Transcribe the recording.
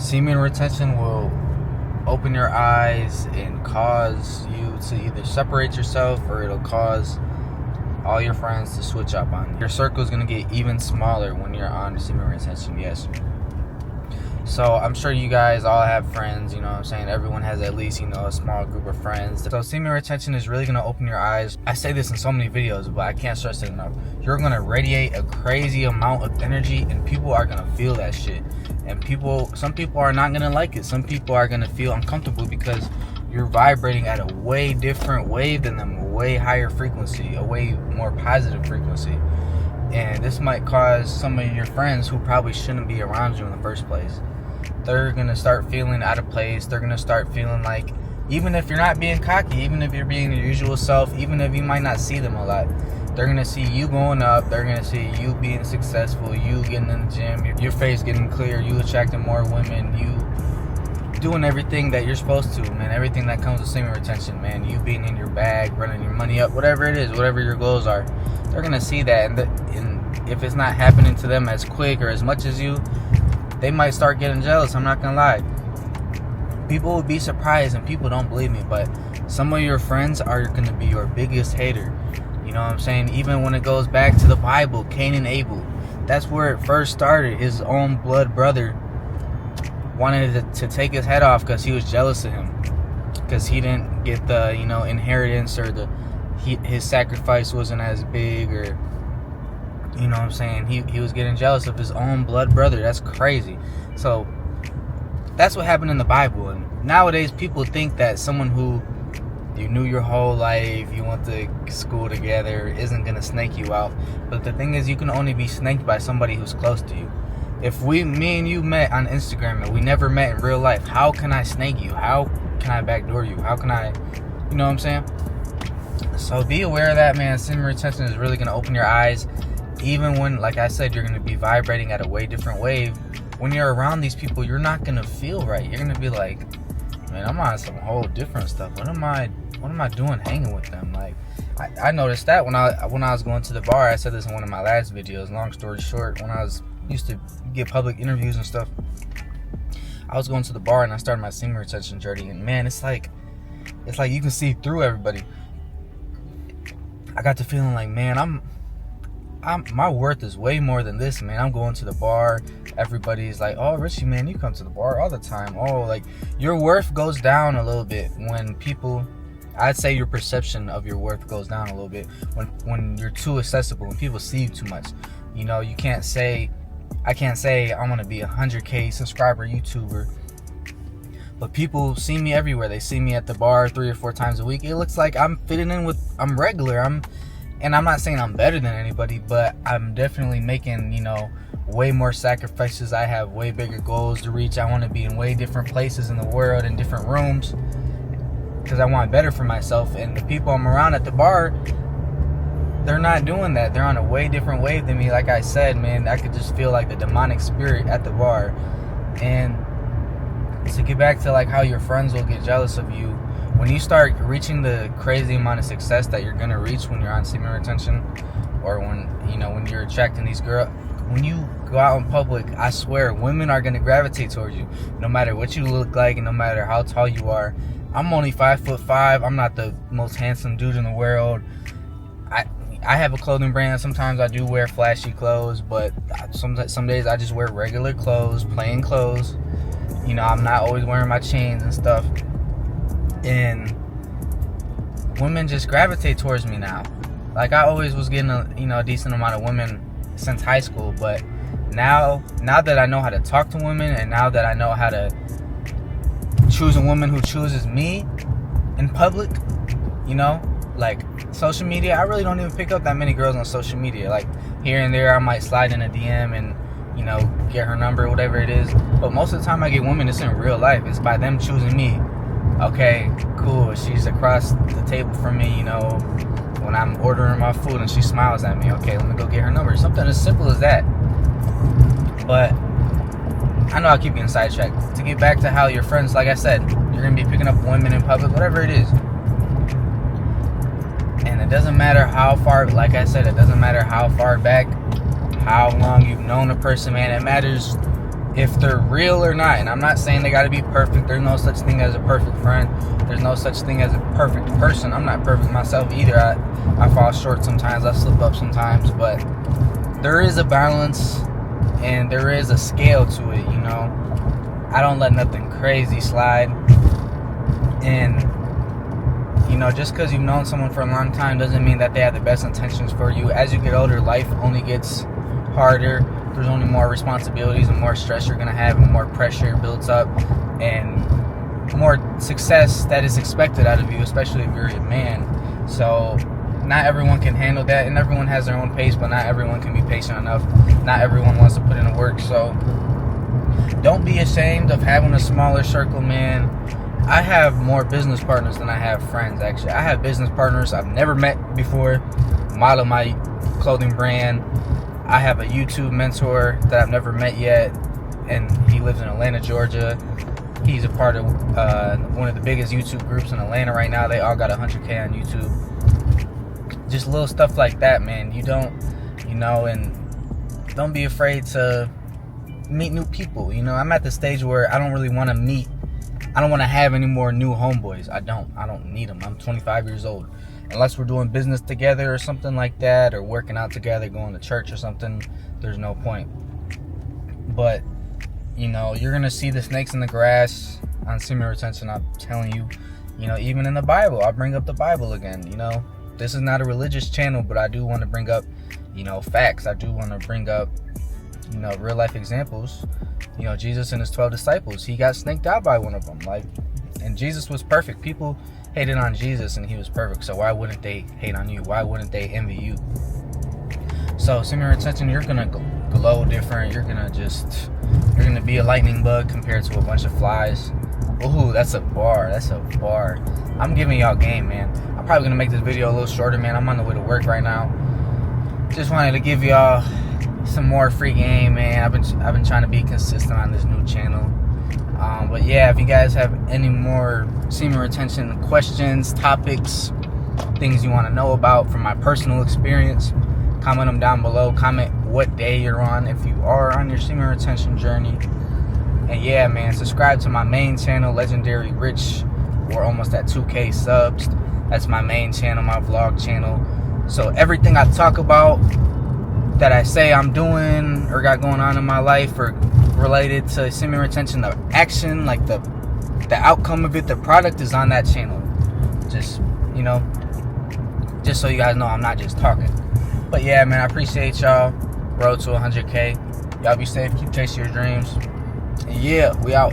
Semen retention will open your eyes and cause you to either separate yourself, or it'll cause all your friends to switch up on you. Your circle is going to get even smaller when you're on semen retention, yes. So I'm sure you guys all have friends, you know what I'm saying? Everyone has at least, a small group of friends. So semen retention is really going to open your eyes. I say this in so many videos, but I can't stress it enough. You're going to radiate a crazy amount of energy, and people are going to feel that shit. And some people are not going to like it. Some people are going to feel uncomfortable because you're vibrating at a way different wave than them, a way higher frequency, a way more positive frequency. And this might cause some of your friends who probably shouldn't be around you in the first place. They're going to start feeling out of place. They're going to start feeling like, even if you're not being cocky, even if you're being your usual self, even if you might not see them a lot, they're going to see you going up. They're going to see you being successful, you getting in the gym, your face getting clear, you attracting more women, you doing everything that you're supposed to, man. Everything that comes with semen retention, man. You being in your bag, running your money up, whatever it is, whatever your goals are. They're going to see that. And if it's not happening to them as quick or as much as you, they might start getting jealous. I'm not gonna lie. People would be surprised, and people don't believe me, but some of your friends are gonna be your biggest hater. You know what I'm saying? Even when it goes back to the Bible, Cain and Abel, that's where it first started. His own blood brother wanted to take his head off because he was jealous of him, because he didn't get the inheritance, or his sacrifice wasn't as big, or you know what I'm saying? He was getting jealous of his own blood brother. That's crazy. So that's what happened in the Bible. And nowadays people think that someone who you knew your whole life, you went to school together, isn't going to snake you out. But the thing is, you can only be snaked by somebody who's close to you. If me and you met on Instagram and we never met in real life, how can I snake you? How can I backdoor you? How can I, you know what I'm saying? So be aware of that, man. Semen retention is really going to open your eyes. Even when, like I said, you're going to be vibrating at a way different wave. When you're around these people, you're not going to feel right. You're going to be like, man, I'm on some whole different stuff. What am I doing hanging with them? Like, I noticed that when I was going to the bar. I said this in one of my last videos. Long story short, when I used to get public interviews and stuff, I was going to the bar and I started my semen retention journey. And man, it's like you can see through everybody. I got to feeling like, man, my worth is way more than this, man. I'm going to the bar. Everybody's like, oh, Richie, man, you come to the bar all the time. Oh, like, your worth goes down a little bit when people, I'd say your perception of your worth goes down a little bit when you're too accessible, when people see you too much. I can't say I want to be a 100K subscriber YouTuber, but people see me everywhere. They see me at the bar 3 or 4 times a week. It looks like I'm fitting in I'm regular. And I'm not saying I'm better than anybody, but I'm definitely making, way more sacrifices. I have way bigger goals to reach. I want to be in way different places in the world, in different rooms, because I want better for myself. And the people I'm around at the bar, they're not doing that. They're on a way different wave than me. Like I said, man, I could just feel like the demonic spirit at the bar. And to get back to like how your friends will get jealous of you, when you start reaching the crazy amount of success that you're going to reach when you're on semen retention, or when you're attracting these girls, when you go out in public, I swear women are going to gravitate towards you, no matter what you look like and no matter how tall you are. I'm only 5'5". I'm not the most handsome dude in the world. I have a clothing brand. Sometimes I do wear flashy clothes, but some days I just wear regular clothes, plain clothes. I'm not always wearing my chains and stuff. And women just gravitate towards me now. Like, I always was getting a decent amount of women since high school, but now that I know how to talk to women, and now that I know how to choose a woman who chooses me in public, like social media, I really don't even pick up that many girls on social media. Like, here and there I might slide in a DM and get her number, whatever it is, but most of the time I get women, it's in real life. It's by them choosing me. Okay, cool, she's across the table from me, when I'm ordering my food and she smiles at me. Okay, let me go get her number. Something as simple as that. But I know I keep getting sidetracked. To get back to how your friends, like I said, you're going to be picking up women in public, whatever it is. And it doesn't matter how far, like I said, it doesn't matter how far back, how long you've known a person, man. It matters if they're real or not. And I'm not saying they got to be perfect. There's no such thing as a perfect friend. There's no such thing as a perfect person. I'm not perfect myself either. I fall short sometimes. I slip up sometimes. But there is a balance and there is a scale to it, you know. I don't let nothing crazy slide. And, you know, just because you've known someone for a long time doesn't mean that they have the best intentions for you. As you get older, life only gets harder. There's only more responsibilities and more stress you're going to have, and more pressure builds up, and more success that is expected out of you, especially if you're a man. So not everyone can handle that, and everyone has their own pace, but not everyone can be patient enough. Not everyone wants to put in the work. So don't be ashamed of having a smaller circle, man. I have more business partners than I have friends, actually. I have business partners I've never met before, model my clothing brand. I have a YouTube mentor that I've never met yet, and he lives in Atlanta, Georgia. He's a part of one of the biggest YouTube groups in Atlanta right now. They all got 100K on YouTube. Just little stuff like that, man. You don't, you know, and don't be afraid to meet new people. You know, I'm at the stage where I don't really want to I don't want to have any more new homeboys. I don't need them. I'm 25 years old. Unless we're doing business together or something like that, or working out together, going to church or something, there's no point. But, you know, you're going to see the snakes in the grass on semen retention. I'm telling you, you know, even in the Bible, I'll bring up the Bible again. You know, this is not a religious channel, but I do want to bring up, you know, facts. I do want to bring up, you know, real life examples. You know, Jesus and his 12 disciples, he got snaked out by one of them. Like, and Jesus was perfect. People hated on Jesus and he was perfect. So why wouldn't they hate on you? Why wouldn't they envy you? So semen retention, you're gonna glow different. You're gonna be a lightning bug compared to a bunch of flies. Ooh, that's a bar. That's a bar. I'm giving y'all game, man. I'm probably gonna make this video a little shorter, man. I'm on the way to work right now. Just wanted to give y'all some more free game, man. I've been trying to be consistent on this new channel. But yeah, if you guys have any more semen retention questions, topics, things you want to know about from my personal experience, comment them down below. Comment what day you're on if you are on your semen retention journey. And yeah, man, subscribe to my main channel, Legendary Rich. We're almost at 2K subs. That's my main channel, my vlog channel. So everything I talk about, that I say I'm doing or got going on in my life, or related to semen retention, the action, like the outcome of it, the product, is on that channel. Just, you know, just so you guys know I'm not just talking. But yeah, man, I appreciate y'all. Road to 100K. Y'all be safe, keep chasing your dreams. And yeah, we out.